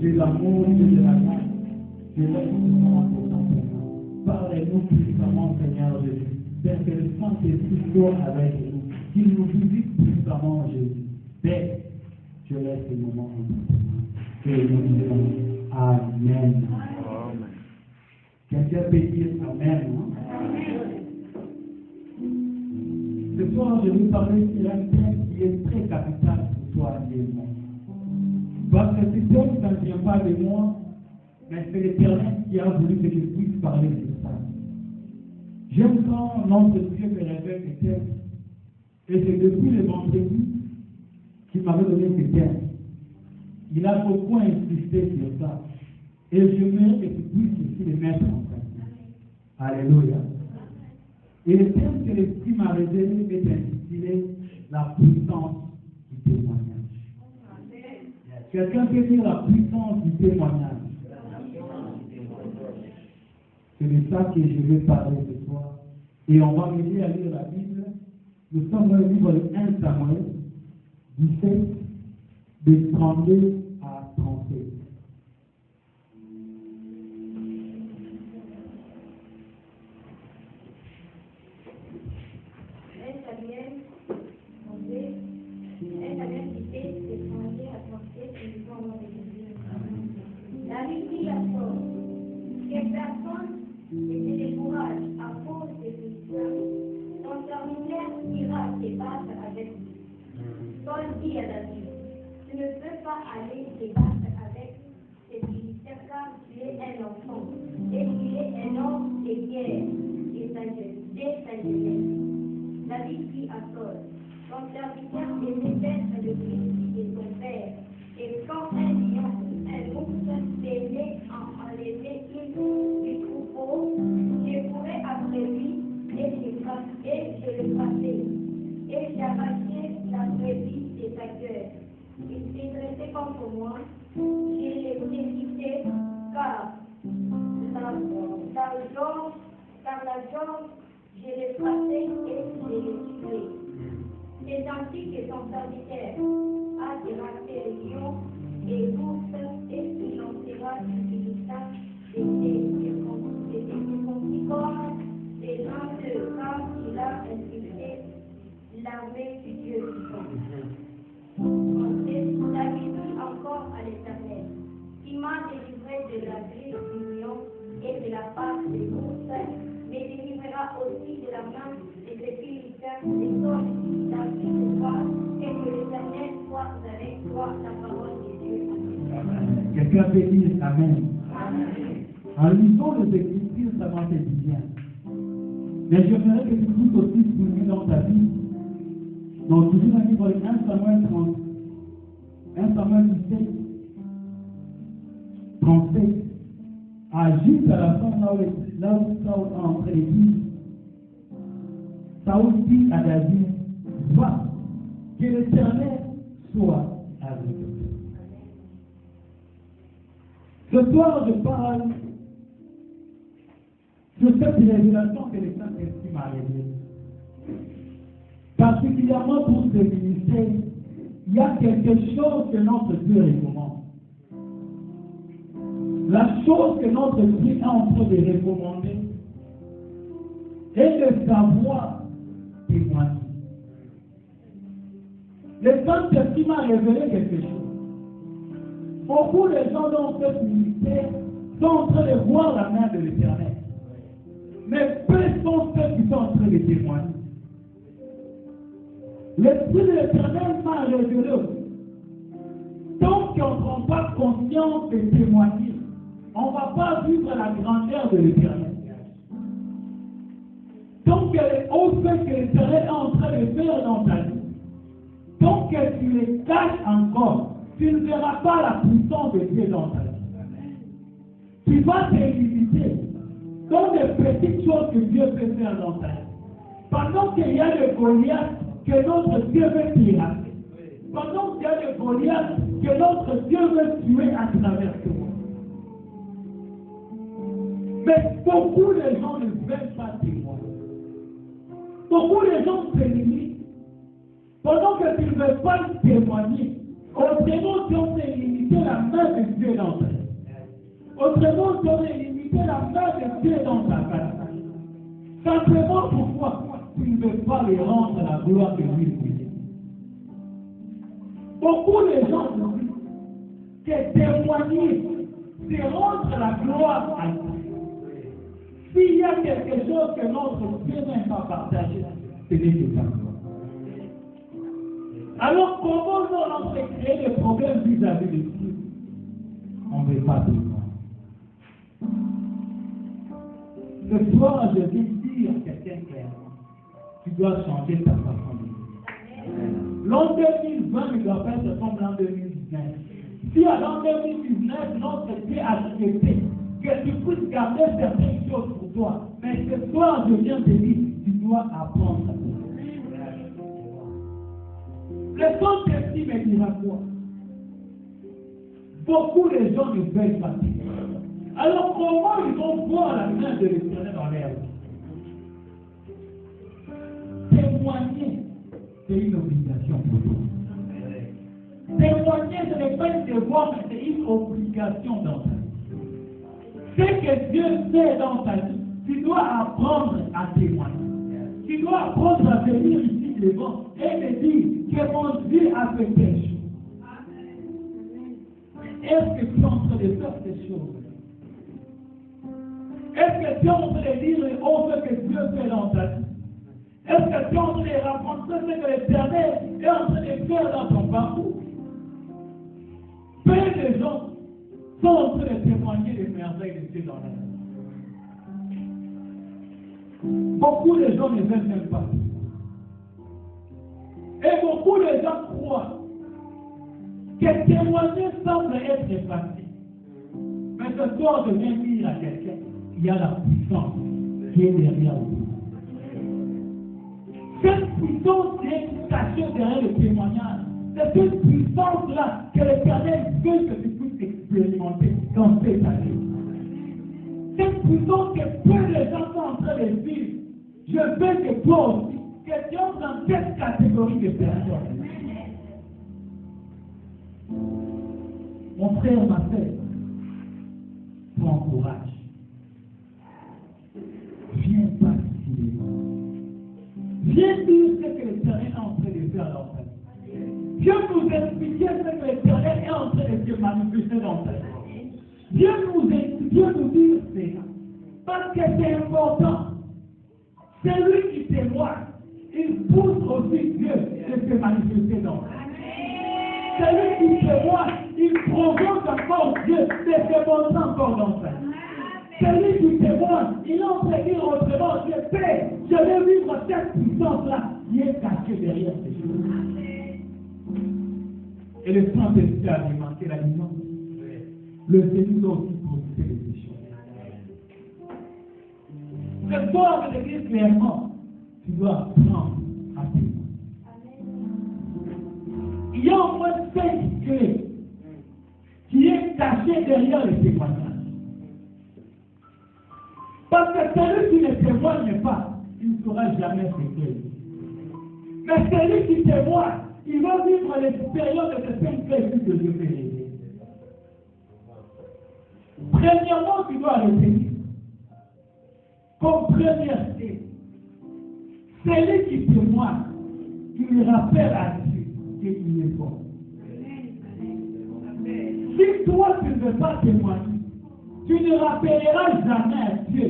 de l'amour et de la grâce. Je laisse ce moment à tes enfants. Parlez-nous puissamment, Seigneur Jésus. Père, que le Saint-Esprit soit avec nous. Qu'il nous visite puissamment, Jésus. Père, je laisse ce moment à tes enfants. Et nous disons Amen. Amen. Quelqu'un peut dire Amen. Ce soir, je vais vous parler sur un thème qui est très capital pour toi et moi. Parce que ce thème, ça ne vient pas de moi, mais c'est l'Éternel qui a voulu que je puisse parler de ça. J'aime quand notre Dieu me révèle ce thème. Et c'est depuis le vendredi qu'il m'avait donné ce thème. Il a beaucoup insisté sur ça. Et je veux que tu puisses ici le mettre en pratique. Alléluia. Et le thème que l'Esprit m'a révélé est intitulé La puissance du témoignage. Quelqu'un peut dire la puissance du témoignage. C'est de ça que je vais parler ce soir. Et on va m'aider à lire la Bible. Nous sommes dans le livre de 1 Samuel 17, de 32 à 37. David dit à Saul, quelle personne était de courage à cause de Philistins, ton serviteur ira se battre avec lui. Saul dit à David, tu ne peux pas aller te battre avec ces Philistins car tu es un enfant et tu es un homme de guerre dès sa jeunesse. David dit à Saul, ton serviteur aimait être le fils de son père, et quand un lion un ours venait en enlever une du troupeau, je courais après lui et je le frappais. Et j'arrachais la brebis de sa queue. Il s'est dressé contre moi, je l'ai dévissé car la gorge, je l'ai frappé et je l'ai tué. C'est ainsi que son serviteur a déraché le lion et l'ours et il lancera du Philistin des circoncis des gens de car il a insulté l'armée du Dieu vivant. David dit encore à l'Éternel, qui m'a délivré de la griffe du lion et de la part de l'ours, me délivrera aussi de la main de ces Philistins et Saul David de grâce et que l'Éternel soit avec toi la parole de Dieu. Amen. Quelqu'un peut dire Amen. Amen. En lisant les Écritures, ça m'a fait du bien. Mais je voudrais que tu puisses aussi souligner dans ta vie. Donc, toujours dans le livre de 1 Samuel 30, 1 Samuel 17, 37, juste à la fin, là où Saul a entré l'église, Saul dit à David, va, que l'Éternel soit avec toi. Ce soir, je parle sur cette révélation que le Saint-Esprit m'a révélée. Particulièrement pour ce ministère, il y a quelque chose que notre Dieu recommande. La chose que notre Dieu est en train de recommander est de savoir témoigner. Le Saint-Esprit m'a révélé quelque chose. Beaucoup de gens dans ce ministère sont en train de voir la main de l'Éternel. Mais peu sont ceux qui sont en train de témoigner. L'Esprit de l'Éternel m'a révélé aussi. Tant qu'on ne prend pas conscience de témoigner, on ne va pas vivre la grandeur de l'Éternel. Tant qu'on fait que l'Éternel est en train de faire dans ta vie, tant que tu les caches encore, tu ne verras pas la puissance de Dieu dans ta vie. Tu vas te limiter dans les petites choses que Dieu peut faire dans ta vie. Pendant qu'il y a le Goliath que notre Dieu veut terrasser. Pendant qu'il y a le Goliath que notre Dieu veut tuer à travers toi. Mais beaucoup de gens ne veulent pas témoigner. Beaucoup de gens se limitent. Pendant que tu ne veux pas témoigner, autrement, si on s'est limité la la main de Dieu dans ta vie. Autrement, tu aurais limité la main de Dieu dans ta vie. Simplement pourquoi tu ne veux pas les rendre la gloire de lui. Beaucoup de gens disent que témoigner, c'est rendre la gloire à Dieu. S'il y a quelque chose que notre Dieu n'aime pas partager, c'est les sa gloire. Alors comment on peut créer des problèmes vis-à-vis de Dieu? On ne veut pas témoigner. Ce soir, je vais dire à quelqu'un clairement, tu dois changer ta façon de vivre. L'an 2020 ne doit pas être comme l'an 2019. Si à l'an 2019, notre Dieu a accepté que tu puisses garder certaines choses pour toi, mais ce soir, je viens te dire, tu dois apprendre. Le Saint-Esprit me dira quoi? Beaucoup de gens ne veulent pas dire. Alors comment ils vont voir la main de l'Éternel dans l'air? Témoigner, c'est une obligation pour toi. Témoigner, ce n'est pas un devoir, mais c'est une obligation dans ta vie. Ce que Dieu fait dans ta vie, tu dois apprendre à témoigner. Tu dois apprendre à venir ici devant et me dire que mon Dieu a fait telle chose. Est-ce que tu es en train de faire ces choses? Est-ce que tu es en train de dire ce que Dieu fait dans ta vie? Est-ce que tu es en train de raconter ce que l'Éternel est en train de faire dans ton parcours? Peu de gens sont en train de témoigner des merveilles de Dieu dans la vie. Beaucoup de gens ne veulent même pas. Et beaucoup de gens croient que témoigner semble être facile. Mais ce soir, je viens dire à quelqu'un, il y a la puissance qui est derrière vous. Cette puissance qui est cachée derrière le témoignage, c'est cette puissance-là que l'Éternel veut que tu puisses expérimenter dans cette année. Cette puissance que peu de gens sont en train de vivre, je veux que toi aussi, que tu entres dans cette catégorie de personnes. Mon frère, ma sœur, prends courage. Viens participer. Viens dire ce que l'Éternel est en train de faire dans ta vie. Viens nous expliquer ce que l'Éternel est en train de se manifester dans ta vie. Viens nous expliquer, nous dire cela. Parce que c'est important. C'est lui qui témoigne. Il pousse aussi Dieu de se manifester dans ta vie. C'est lui qui témoigne. Il provoque encore Dieu de se montrer encore dans ta vie. C'est lui qui témoigne. Il a en train de dire autrement, je paie, je vais vivre cette puissance-là qui est cachée derrière ces choses. Et le Saint-Esprit a alimenté la vision. Le Seigneur doit aussi profiter de ces choses. Le soir, je te dis clairement, tu dois apprendre à témoigner. Il y a au moins 5 clés qui est cachée derrière le témoignage. Parce que celui qui ne témoigne pas, il ne saura jamais ce qu'il dit. Mais celui qui témoigne, il va vivre l'expérience de ces 5 clés que Dieu fait aider. Premièrement, tu dois retenir comme première clé, celui qui témoigne, il rappelle à Dieu qu'il est bon. Si toi tu ne veux pas témoigner, tu ne rappelleras jamais à Dieu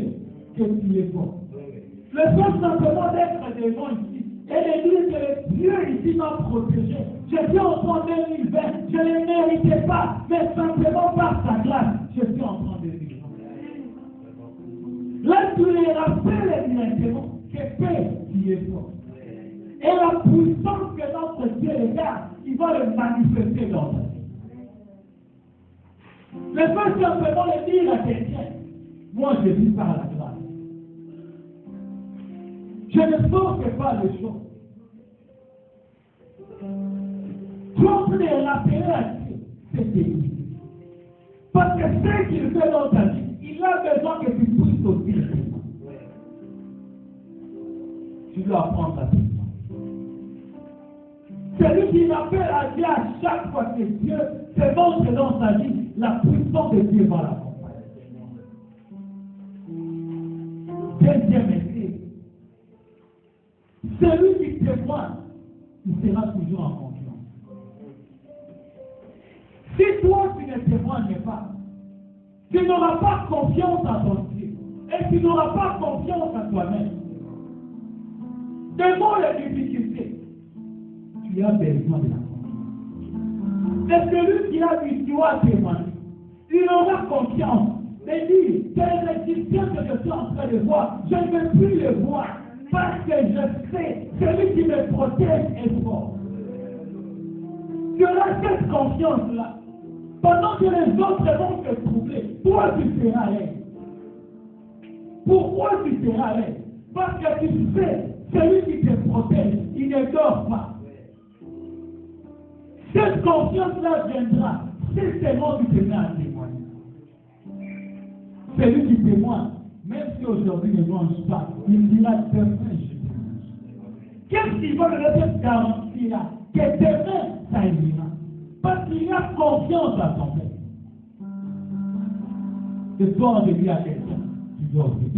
que tu es bon. Le fait simplement d'être devant ici et de dire que Dieu ici m'a protégé. Je suis en train de 2020, je ne méritais pas, mais simplement par sa grâce, je suis en train de vivre. Là, tu les rappelles directement que Père, tu es fort. Et la puissance que notre Dieu regarde, il va le manifester dans ta vie. Le fait simplement de dire à quelqu'un, moi je vis par la grâce. Je ne force pas les choses. Tu en train de rappeler à Dieu, c'est Dieu. Parce que ce qu'il fait dans ta vie, il a besoin que tu puisses aussi le faire. Tu dois apprendre à vivre. Celui qui rappelle à Dieu à chaque fois que Dieu se montre dans sa vie, la puissance de Dieu va l'accompagner. Deuxième effet, celui qui témoigne, il sera toujours en confiance. Si toi tu ne témoignes pas, tu n'auras pas confiance en ton Dieu et tu n'auras pas confiance en toi-même. Devant les difficultés, tu as besoin de la confiance. Et celui qui a dit, tu dois témoigner, il aura confiance. Mais dit, quelle existence que je suis en train de voir, je ne veux plus le voir. Parce que je sais, celui qui me protège est fort. Tu auras cette confiance-là. Pendant que les autres vont te troubler, toi tu seras à l'aise. Pourquoi tu seras à l'aise? Parce que tu sais, celui qui te protège, il ne dort pas. Cette confiance-là viendra si seulement tu te mets à témoigner. Celui qui témoigne, même si aujourd'hui ne mange pas, il dira demain je témoigne. Qu'est-ce qui va le cette garantie-là? Que demain ça ira. Parce qu'il a confiance à son Père. Ce soir, je dis à quelqu'un, tu dois obéir.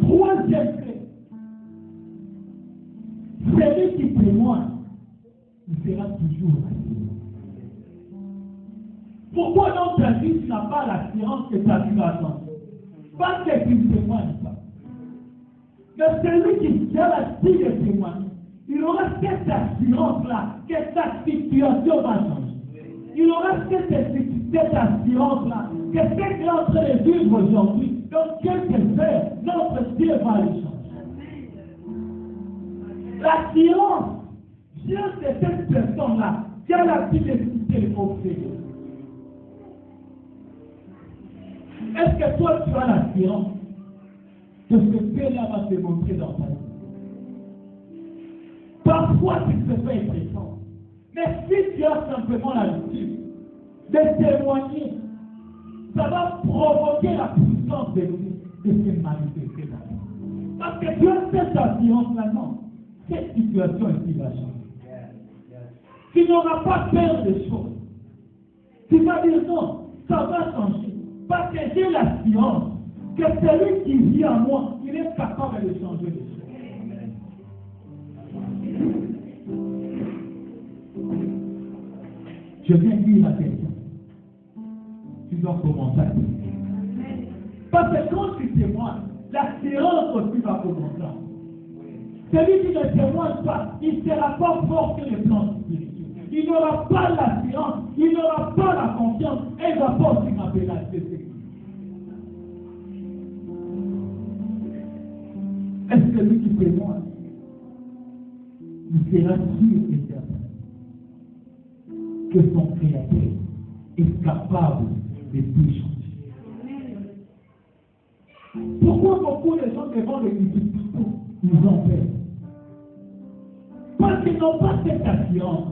Troisième fait, celui qui témoigne, il sera toujours assuré. Pourquoi dans ta vie, tu n'as pas l'assurance que ta vie va attendre? Parce que tu ne témoignes pas. Mais celui qui a la vie de témoigner, il aura cette assurance-là que sa situation va changer. Il aura cette assurance-là que ce qu'il est en train de vivre aujourd'hui, dans quelques heures, notre Dieu va le changer. L'assurance vient de cette personne-là qui a la vie de quitter le conseil. Est-ce que toi tu as l'assurance que ce Dieu-là va te montrer dans ta vie? Parfois, tu te fais impression. Mais si tu as simplement l'habitude de témoigner, ça va provoquer la puissance de Dieu de se manifester dans toi. Parce que tu as cette assurance-là, non. Cette situation ici va changer. Tu n'auras pas peur des choses. Tu vas dire non, ça va changer. Parce que j'ai l'assurance que celui qui vit en moi, il est capable de changer les choses. Je viens dire à quelqu'un, tu dois commencer à témoigner. Parce que quand tu témoignes, l'assurance aussi va commencer. Celui qui ne témoigne pas, il ne sera pas fort sur les plans spirituels. Il n'aura pas l'assurance, il n'aura pas la confiance, et il ne va pas aussi m'appeler la sécurité. Est-ce que lui qui témoigne, il sera sûr et certain que son Créateur est capable de tout changer? Pourquoi beaucoup de gens devant les difficultés, ils ont peur? Parce qu'ils n'ont pas cette assurance.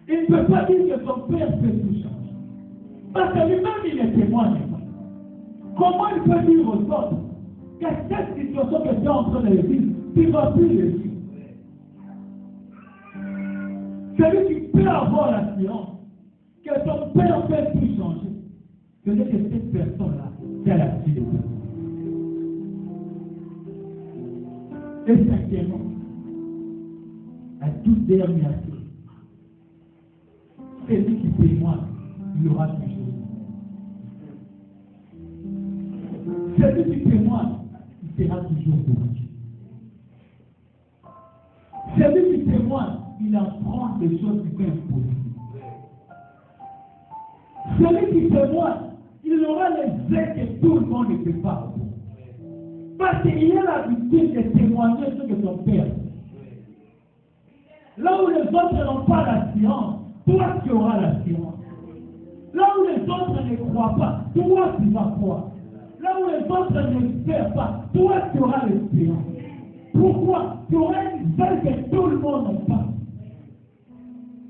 Il ne peut pas dire que son Père peut tout changer. Parce que lui-même, il ne témoigne pas. Comment il peut dire aux autres que cette situation que tu es en train de vivre, tu ne vas plus le vivre? Celui qui peut avoir l'assurance que son Père peut tout changer, c'est que cette personne-là, c'est la vie de Dieu. Et cinquièmement, la toute dernière chose, celui qui témoigne, il aura toujours. Celui qui témoigne, il sera toujours pour Dieu. Celui qui témoigne, il apprend des choses qui sont impossibles. Celui qui témoigne, il aura les aides que tout le monde ne peut pas. Parce qu'il a l'habitude de témoigner ce que son Père fait. Là où les autres n'ont pas l'assurance, toi tu auras l'assurance. Là où les autres ne croient pas, toi tu vas croire. Là où les autres n'espèrent pas, toi tu auras l'espérance. Pourquoi? Tu auras une seule que tout le monde n'a pas.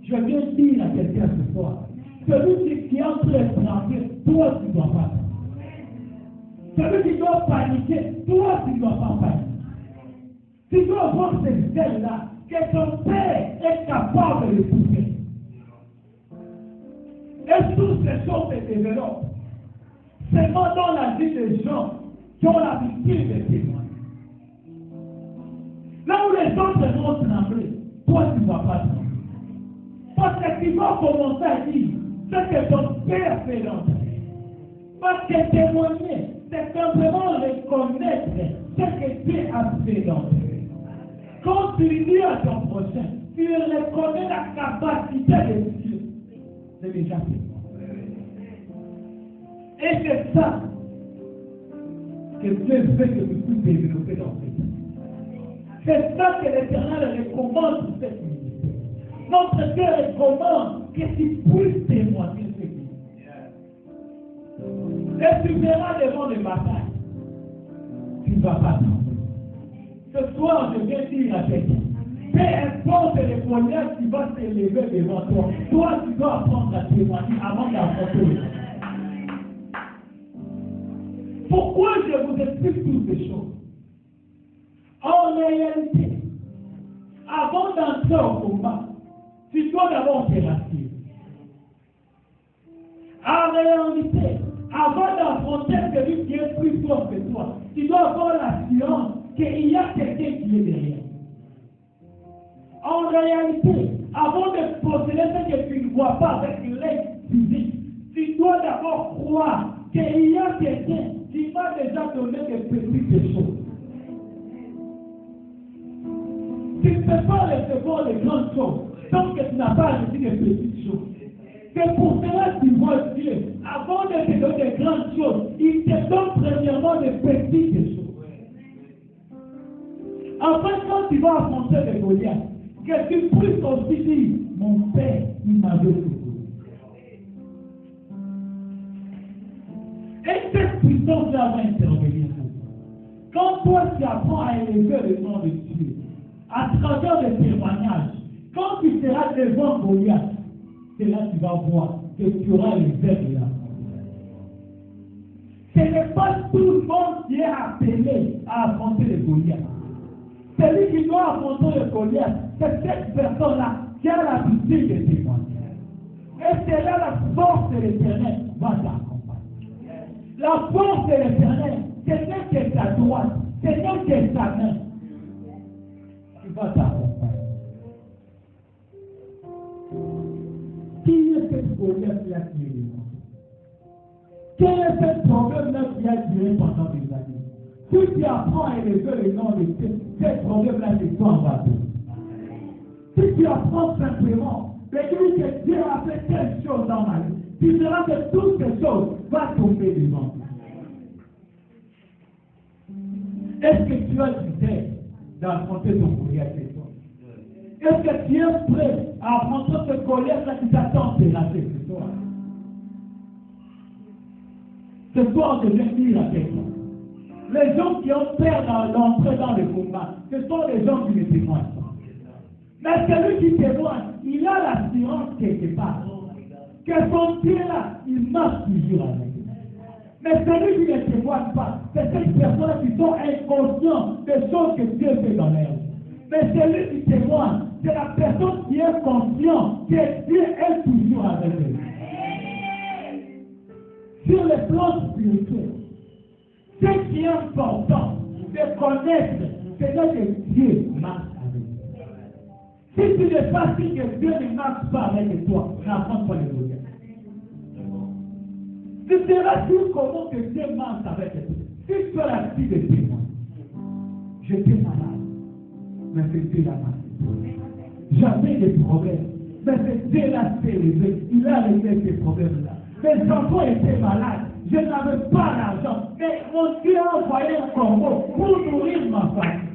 Je viens dire à quelqu'un ce soir, celui qui est en train de trembler, toi tu ne dois pas. Celui qui doit paniquer, toi tu ne dois pas paniquer. Tu dois voir ces ailes-là, que ton Père est capable de pousser. Et toutes ces choses se développent. Seulement dans la vie des gens qui ont l'habitude de témoigner. Là où les autres vont trembler, toi tu ne vas pas trembler. Parce que tu vas commencer à dire ce que ton Père fait dans ta vie. Parce que témoigner, c'est simplement reconnaître ce que Dieu a fait dans ta vie. Quand tu dis à ton prochain, tu reconnais la capacité de Dieu. C'est déjà fait. Et c'est ça que Dieu veut que tu puisses développer dans cette vie. C'est ça que l'Éternel recommande pour cette ministère. Notre Dieu recommande que tu puisses témoigner ce qu'il dit. Et tu verras devant les batailles. Tu ne vas pas trembler. Ce soir, je viens dire à quelqu'un, peu importe les poignards qui vont s'élever devant toi, toi tu dois apprendre à témoigner avant d'affronter les gens. Pourquoi je vous explique toutes ces choses? En réalité, avant d'entrer au combat, tu dois d'abord te rassurer. En réalité, avant d'affronter celui qui est plus fort que toi, tu dois avoir l'assurance qu'il y a quelqu'un qui est derrière. En réalité, avant de posséder ce que tu ne vois pas avec l'œil physique, tu dois d'abord croire qu'il y a quelqu'un qui va déjà donner des petites choses. Tu ne peux pas recevoir les grandes choses tant que tu n'as pas reçu des petites choses. C'est pour cela que tu vois Dieu, avant de te donner des grandes choses, il te donne premièrement des petites choses. Enfin, quand tu vas affronter les Goliaths, que tu puisses aussi dire, mon Père, il m'avait secouru. Et cette puissance-là va intervenir. Quand toi tu apprends à élever le nom de Dieu, à travers les témoignages, quand tu seras devant Goliath, c'est là que tu vas voir que tu auras les ailes de la France. Ce n'est pas tout le monde qui est appelé à affronter les Goliaths. Celui qui doit affronter le Goliath, c'est cette personne-là qui a l'habitude de témoigner. Et c'est là la force de l'Éternel va t'accompagner. La force de l'Éternel, c'est non que ta droite, c'est non que ta main. Tu vas t'accompagner. Qui est cette Goliath-là qui est vivant? Quel est ce problème-là qui a duré pendant des années? Si tu apprends à élever le nom de Dieu, ces problèmes-là ne sont pas. Si tu apprends simplement de dire que Dieu a fait telle chose dans ma vie, tu verras que toutes ces choses vont tomber devant toi. Est-ce que tu as l'idée d'affronter ton Goliath ce soir? Est-ce que tu es prêt à affronter ce Goliath-là qui t'attend de la tête ce soir? Ce soir, je viens dire à quelqu'un. Les gens qui ont peur d'entrer dans le combat, ce sont les gens qui ne témoignent pas. Mais celui qui témoigne, il a l'assurance quelque part. Que son pied-là, il marche toujours avec lui. Mais celui qui ne témoigne pas, c'est ces personnes qui sont inconscientes des choses que Dieu fait dans leur vie. Mais celui qui témoigne, c'est la personne qui est consciente que Dieu est toujours avec elle. Sur le plan spirituel, ce qui est important de connaître, c'est que Dieu marche avec toi. Si tu n'es pas sûr que Dieu ne marche pas avec toi, n'apprends pas les Goliaths. Tu seras sûr comment que Dieu marche avec toi. Si tu as la vie de témoin, j'étais malade, mais c'est Dieu la marche. J'avais des problèmes, mais c'est Dieu l'a fait lever. Il a réglé ces problèmes-là. Mes enfants étaient malades. Je n'avais pas d'argent. Mais mon Dieu a envoyé un corbeau pour nourrir ma famille.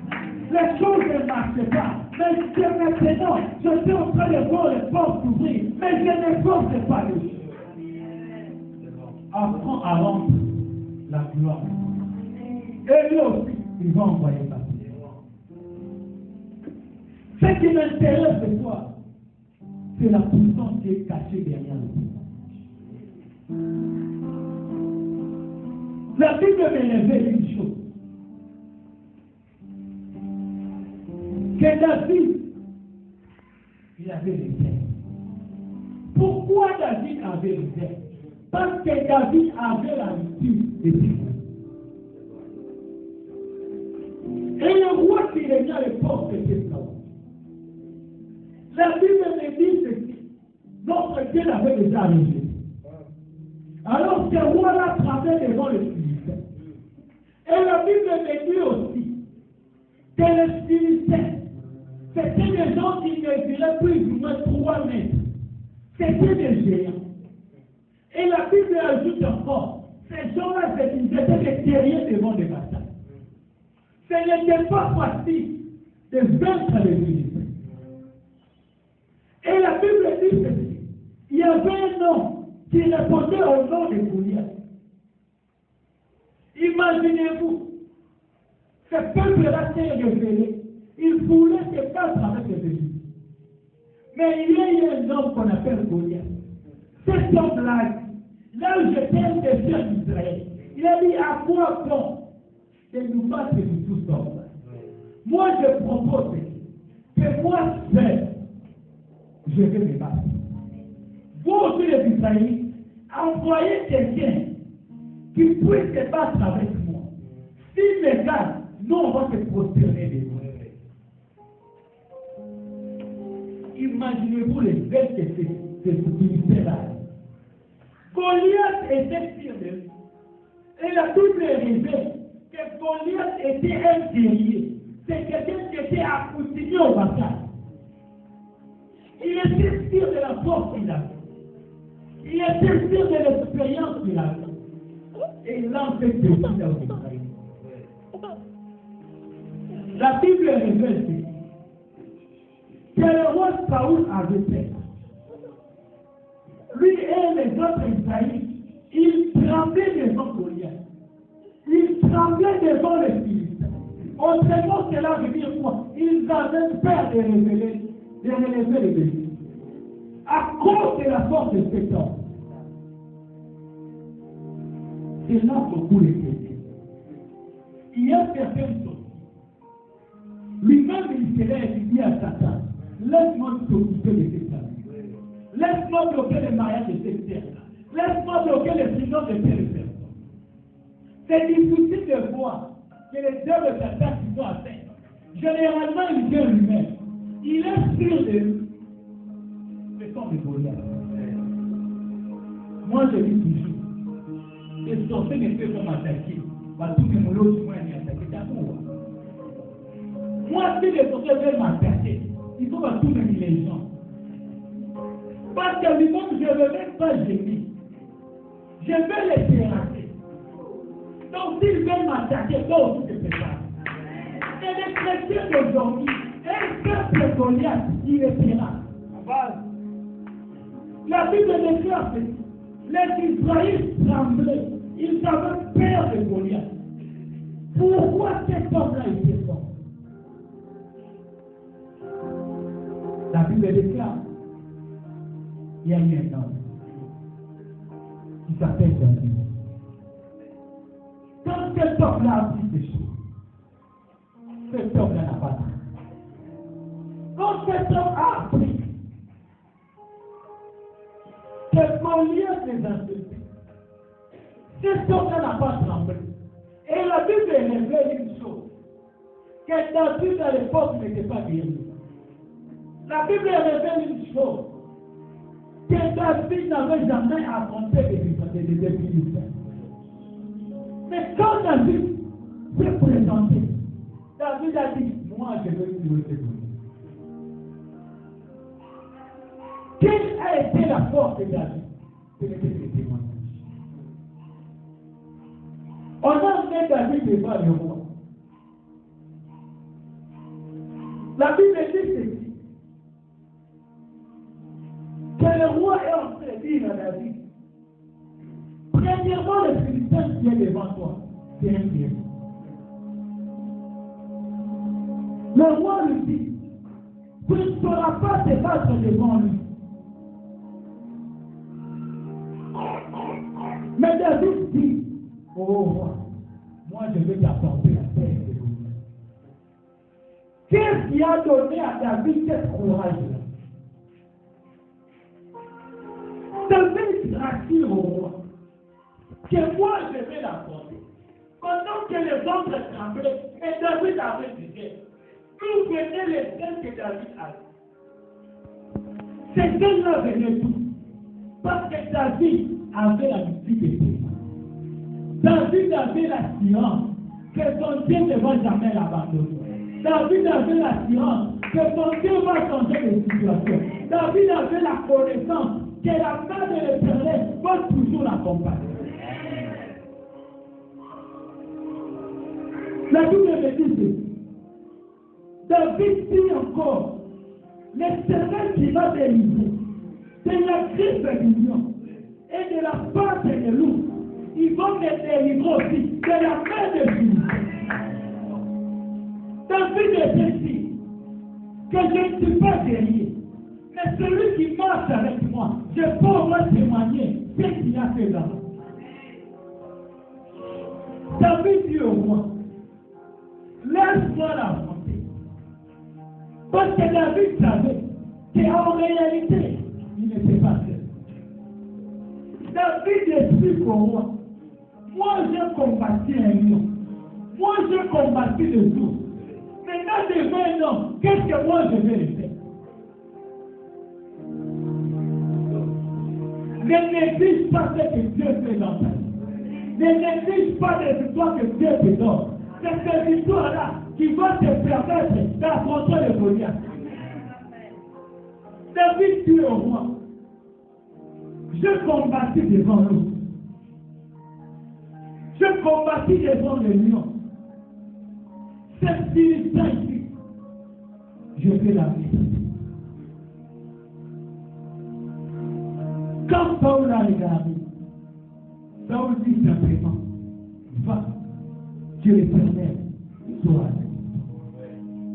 Les choses ne marchaient pas. Mais maintenant, je suis en train de voir les portes s'ouvrir. Mais je ne force pas les choses. Apprends à rendre la gloire. Et lui aussi, il va envoyer ma vie. Ce qui m'intéresse de toi, c'est la puissance qui est cachée derrière le témoignage. La Bible me révèle une chose. que David, il avait les ailes. Pourquoi David avait les ailes? Parce que David avait l'habitude de prier. Et le roi qui régnait à l'époque était Saül. La Bible me dit ceci. Notre Dieu l'avait déjà arrivé. Alors ce roi-là travaillait devant le Philistins. Et la Bible me dit aussi que les Philistins, c'était des gens qui mesuraient plus ou moins 3 mètres. C'était des géants. Et la Bible ajoute encore, ces gens-là, ils étaient des guerriers devant les batailles. Ce n'était pas facile de vaincre les Philistins. Et la Bible dit ceci. Il y avait un homme qui répondait au nom de Goliath. Imaginez-vous, ce peuple-là s'est révélé. Il voulait se battre avec les ennemis. Mais il y a eu un homme qu'on appelle Goliath. Cet homme-là, là où j'étais un défi en Israël, il a dit à quoi bon de nous battre de tous hommes. Moi, je propose que moi seul, je vais me battre. Vous aussi les Israélites, envoyez quelqu'un qui puisse se battre avec moi. S'il me gagne, nous on va se prosterner de moi. Imaginez-vous les bêtes que ces militaires-là. Goliath était fier de lui. Et la Bible révèle que Goliath était un guerrier. C'est quelqu'un qui était accoutumé au bataille. Il était fier de la force qu'il avait. Il était fier de l'expérience qu'il avait. Et il l'a fait décider aux Israéliens. La Bible révèle que le roi Saül avait fait. Lui et les autres Israélites, ils tremblaient devant Goliath. Ils tremblaient devant les Philistins. Autrement, cela veut dire quoi? Ils avaient peur de relever les défis. À cause de la force de cet homme. C'est là beaucoup les chrétiens. Il y a certaines choses. Lui-même, il serait dit à Satan, laisse-moi t'occuper de cette famille. Laisse-moi bloquer le mariage de cette terre-là. Laisse-moi bloquer les finances de telle personne. C'est difficile de voir que les œuvres de Satan qui sont atteintes. Généralement, il vient lui-même. Il est sûr de lui. Ce sont des Goliaths. Moi, je dis toujours, les sorciers ne peuvent pas m'attaquer. Tout le monde moi m'attaquer d'amour. Moi, si les sorciers veulent m'attaquer, il faut tout mener les gens. Parce que lui-même, je ne veux même pas gêner. Je vais les terrasser. Donc, s'ils veulent m'attaquer, moi aussi, je fais ça. Et les chrétiens d'aujourd'hui, un peuple Goliath, il est terrasse. La Bible déclare ceci. Les Israélites tremblaient. Ils avaient peur de Goliath. Pourquoi cet homme-là était fort? La Bible déclare. Il y a eu un homme qui s'appelle David. Quand cet homme-là a pris des choses, cet homme-là n'a pas pris. Quand cet homme a appris que Goliath les insultait, cet homme-là n'a pas tremblé. Et la Bible révèle une chose, que David à l'époque n'était pas guéri. La Bible révèle une chose, que David n'avait jamais affronté des Philistins. Mais quand David s'est présenté, David a dit, moi je veux tuer ce Goliath. Quelle a été la force de David? C'était le témoignage. On a amené David devant le roi. La Bible dit ceci, que le roi est en train de dire à David, premièrement, le Philistin qui est devant toi, c'est un Dieu. Le roi lui dit, tu ne sauras pas te battre devant lui. Mais David dit, oh roi, moi je vais t'apporter la paix de Goliath. Qu'est-ce qui a donné à David ce courage-là? David rassure au roi que moi je vais l'affronter. Pendant que les autres tremblaient, et David avait dit, d'où venait les ailes que David avait? Ces ailes-là venaient d'où? Parce que David avait l'habitude de paix. David avait l'assurance que son Dieu ne va jamais l'abandonner. David avait l'assurance que son Dieu va changer les situations. David avait la connaissance que la main de l'Éternel va toujours l'accompagner. La Bible me dit, David dit encore, l'Éternel qui va délivrer de la grippe du lion et de la patte des loups, ils vont me délivrer aussi de la main de Jésus. David me dit que je ne suis pas guerrier, mais celui qui marche avec moi, je peux au moins témoigner ce qu'il a fait là. David dit au roi, laisse-moi l'affronter. Parce que David savait qu'en réalité, il n'était pas seul. David explique au roi, moi j'ai combattu un lion, moi j'ai combattu le loup. Maintenant, devant un homme, qu'est-ce que moi je vais le faire? Ne néglige pas ce que Dieu fait dans ta vie. Ne néglige pas les victoires que Dieu te donne. C'est cette victoire-là qui va te permettre d'affronter le Goliath. David dit au roi, je combattis devant l'eau. Je combattis devant le lion. Cette Philistin ici, je vais la vivre. Quand Saul a regardé, Saul dit simplement, va, Dieu l'Éternel soit avec toi.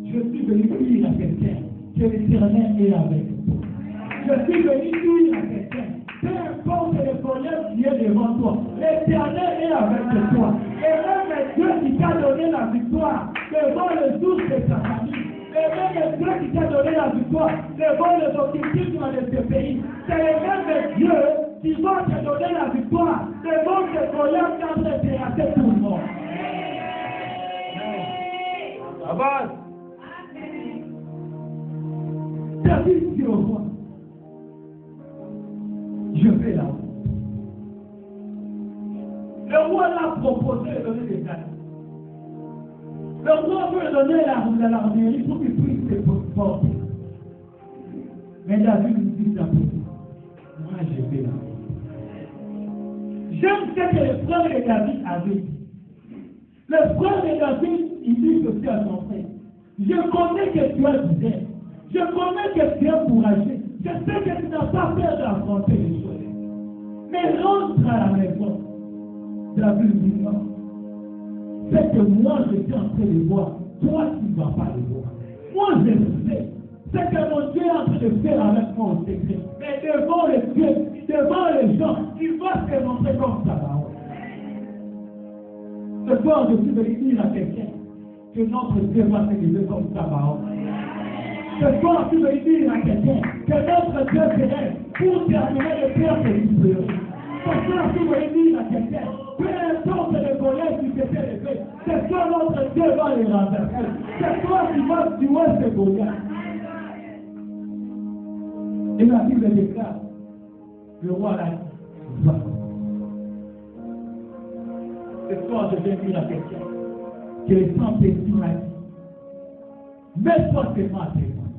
Je suis venu dire à quelqu'un que l'Éternel est avec toi. Je suis venu dire à quelqu'un, peu importe le problème qui est devant toi, l'Éternel est avec toi. Et même Dieu qui t'a donné la victoire devant le jour de ta famille, et même Dieu qui t'a donné la victoire devant les objectifs de ce pays, c'est le même Dieu qui va te donner la victoire devant ce problème quand tu es raté tout le monde. Amen. David dit au roi, je vais là. Le roi l'a proposé de donner des cadeaux. Le roi veut donner l'armurerie pour qu'il puisse se porter. Mais David lui dit simplement, moi je vais là. J'aime ce que le frère de David avait dit. Le frère de David, il dit aussi à son frère, je connais que tu as du zèle. Je connais que tu es courageux. Je sais que tu n'as pas peur d'affronter les choses. Mais rentre à la maison. David dit non. C'est que moi je suis en train de voir. Toi tu ne vas pas le voir. Moi je sais. C'est que mon Dieu est en train de faire avec moi au secret. Mais devant les dieux, devant les gens, il va se montrer comme ça. Ce soir, je suis venu dire à quelqu'un que notre Dieu va se lever comme ça. Ce soir, je suis venu dire à quelqu'un que notre Dieu serait pour terminer le cœur de l'Israël. Ce soir, je suis venu dire à quelqu'un, peu importe les colères qui s'étaient levées, ce soir, notre Dieu va les renverser. Ce soir, il va tuer ces Goliaths. Et la Bible déclare, le roi l'a dit, va. Ce soir, je viens dire à quelqu'un que les 100 personnes m'a dit, mets-toi seulement à témoin.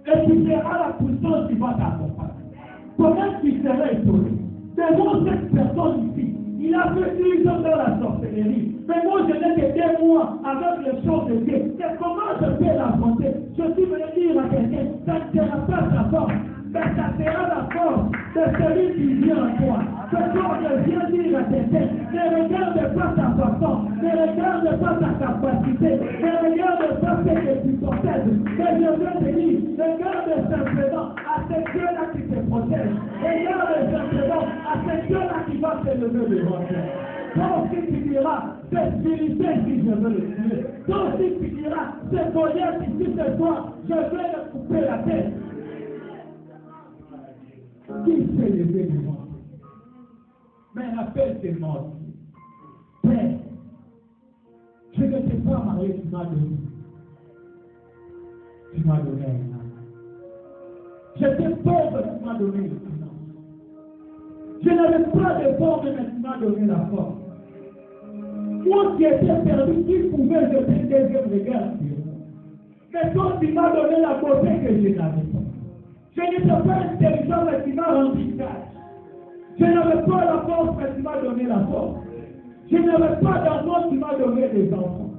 Et tu verras la puissance qui va t'accompagner. Comment tu serais étonné? Devant cette personne ici, il a fait 10 ans dans la sorcellerie. Mais moi, je n'ai que 2 mois avec les choses de Dieu. Et comment je peux l'affronter? Je suis venu dire à quelqu'un, ça ne sera pas ta force, mais ça sera la force de celui qui vient en toi. Ce soir, je viens dire à quelqu'un, ne regarde pas ta façon, ne regarde pas ta capacité, ne regarde pas ce que tu possèdes. Mais je viens te dire, regarde simplement à ce Dieu-là qui te protège. Regarde simplement à ce Dieu-là qui va te lever devant toi. Toi aussi tu diras, c'est spirituel qui je veux le tuer. Toi aussi tu diras, c'est Goliath ici ce soir, je vais le couper la tête. Qui s'est levé devant? Mais l'appel des morts. Père, je ne t'ai pas marié, tu m'as donné. Tu m'as donné un âme. J'étais pauvre, tu m'as donné le finance. Je n'avais pas de forme, mais tu m'as donné la force. Moi qui étais perdu, qui pouvait jeter un deuxième regard sur moi. Mais toi, tu m'as donné la beauté que je n'avais pas. Je n'étais pas intelligent, mais tu m'as rendu sage. Je n'avais pas la force, mais tu m'as donné la force. Je n'avais pas d'enfants, tu m'as donné des enfants.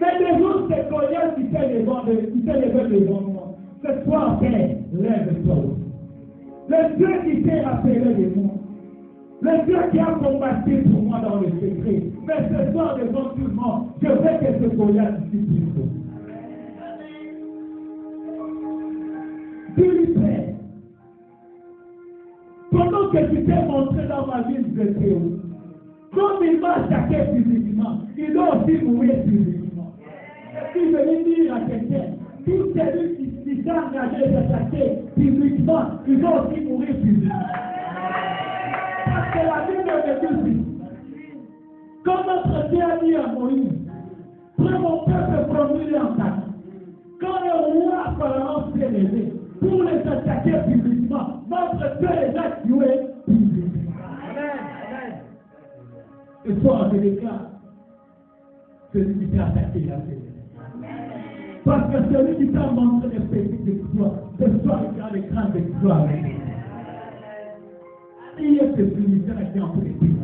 Mais les autres, c'est Goliath qui s'est levé devant moi. Ce soir, Père, lève-toi. Le Dieu qui s'est rappelé de moi. Le Dieu qui a combattu pour moi dans le secret. Mais ce soir, devant tout le monde, je veux que ce Goliath ici puisse. Dis-lui, Père, pendant que tu t'es montré dans ma vie de Théo, comme il m'a attaqué physiquement, il doit aussi mourir physiquement. Et puis je vais dire à quelqu'un, tout celui qui s'est engagé d'attaquer physiquement, il doit aussi mourir physiquement. Parce que la Bible me dit, comme notre Dieu a dit à Moïse, prends mon peuple promis en ta main. Quand le roi Pharaon s'est levé pour les attaquer physiquement, notre Dieu les a tués physiquement. Amen. Ce soir, je déclare, celui qui t'a attaqué la paix. Parce que celui qui t'a montré des petites exploits, ce soir, il y a des grands exploits. Qui est ce militaire qui est en train de prier?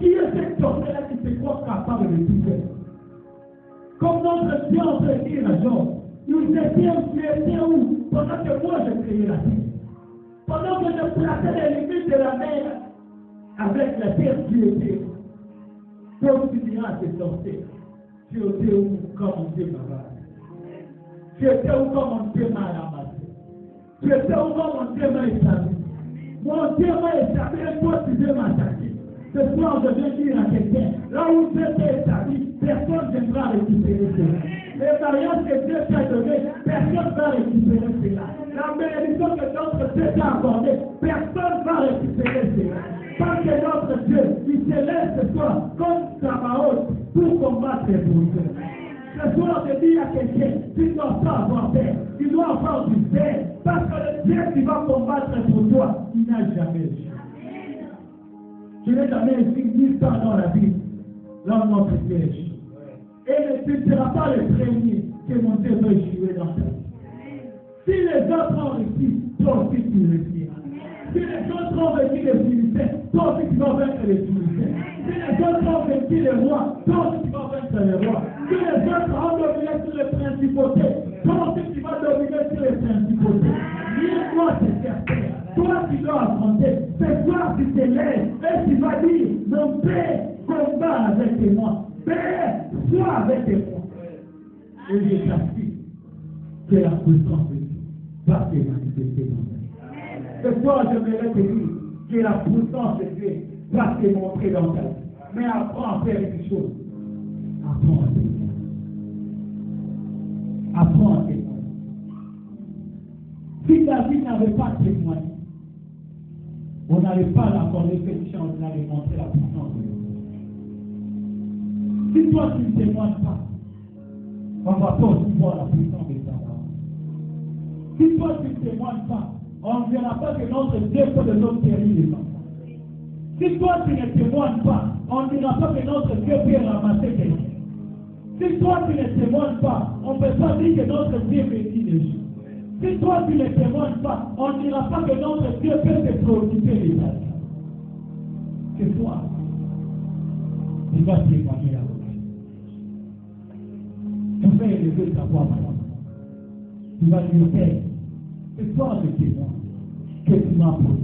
Qui est cette sorcière qui se croit capable de tout faire? Comme notre Dieu en train de dire à Job, tu étais où? Pendant que moi je créais la terre. Pendant que je plaçais les limites de la mer avec la terre, tu étais où? Comme tu diras à ces sorcières, tu étais où comme mon Dieu m'a ramassé? Tu étais où comme mon Dieu m'a ramassé? Tu étais où comme mon Dieu m'a établi? Mon Dieu m'a établi et toi tu veux m'attaquer. Ce soir, je viens dire à quelqu'un, là où Dieu t'est établi, personne ne viendra récupérer cela. Les mariages que Dieu t'a donné, personne ne va récupérer cela. La bénédiction que notre Dieu t'a accordée, personne ne va récupérer cela. Parce que notre Dieu, il se lève ce soir comme Sabaoth pour combattre les briseurs. Ce soir, je dis à quelqu'un, tu ne dois pas avoir peur, tu dois avoir du peur, parce que le Dieu qui va combattre pour toi, il n'a jamais échoué. Je n'ai jamais écrit nulle part dans la Bible, là où notre Dieu échoue. Et tu ne seras pas le premier que mon Dieu veut échouer dans ta vie. Si les autres ont réussi, toi aussi tu réussiras. Si les autres ont vaincu les Philistins, toi aussi tu vas vaincre les Philistins. Si les autres ont vaincu les rois, toi aussi tu vas vaincre les rois. Si les autres ont dominé sur les principautés, toi aussi tu vas dominer sur les principautés. Dis-moi c'est certain. Toi tu dois affronter. Ce soir tu te lèves et tu vas dire, mon Père combat avec moi. Père, sois avec moi. Et je t'assure que la puissance de Dieu va se manifester dans ta vie. Ce soir, je voudrais te dire que la puissance de Dieu va se montrer dans ta vie. Mais apprends à faire une chose. Apprends à témoigner. Apprends à témoigner. Si David n'avait pas témoigné, on n'allait pas l'accorder cette chance, on allait montrer la puissance de Dieu. Si toi tu ne témoignes pas, on ne va pas aussi voir la puissance de ta parole. Si toi tu ne témoignes pas, on ne verra pas que notre Dieu peut de notre périr les enfants. Si toi tu ne témoignes pas, on ne dira pas que notre Dieu peut ramasser quelqu'un. Si toi tu ne témoignes pas, on ne peut pas dire que notre Dieu bénit les gens. Si toi tu ne témoignes pas, on ne dira pas que notre Dieu peut te préoccuper les gens. C'est toi. Tu vas témoigner là. Tu vas élever ta voix maintenant. Tu vas dire, Père, c'est toi le témoin que tu m'as posé.